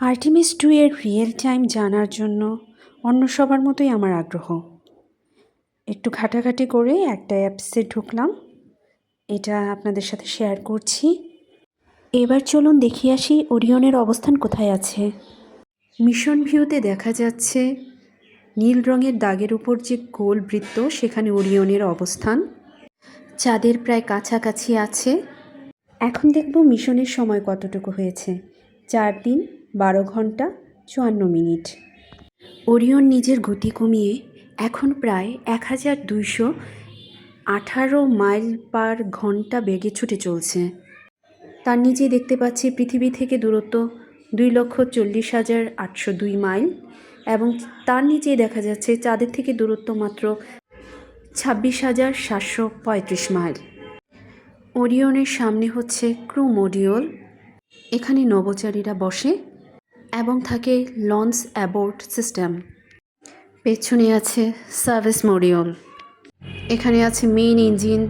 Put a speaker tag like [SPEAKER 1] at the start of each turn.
[SPEAKER 1] Artemis 2 এর real time জানার জন্য অন্য সবার মতোই আমার আগ্রহ। একটু ঘাটাঘাটি করে একটা অ্যাপসে ঢুকলাম, এটা আপনাদের সাথে শেয়ার করছি। এবার চলুন দেখিয়ে আসি ওরিয়নের অবস্থান কোথায় আছে। মিশন ভিউতে দেখা যাচ্ছে নীল রঙের দাগের উপর যে গোল বৃত্ত, সেখানে ওরিয়নের অবস্থান। চাঁদের প্রায় কাছাকাছি আছে। এখন দেখব মিশনের সময় কতটুকু হয়েছে। 4 দিন 12 ঘন্টা 54 মিনিট। ওরিয়ন নিজের গতি কমিয়ে এখন প্রায় 1218 মাইল পার ঘন্টা বেগে ছুটে চলছে। তার নিচেই দেখতে পাচ্ছি পৃথিবী থেকে দূরত্ব 2,40,802 মাইল, এবং তার নিচেই দেখা যাচ্ছে চাঁদের থেকে দূরত্ব মাত্র 26,735 মাইল। ওরিয়নের সামনে হচ্ছে ক্রু মডিউল, এখানে নভোচারীরা বসে এবং থাকে লঞ্চ অ্যাবোর্ড সিস্টেম। পেছনে আছে সার্ভিস মডিউল, এখানে আছে মেইন ইঞ্জিন,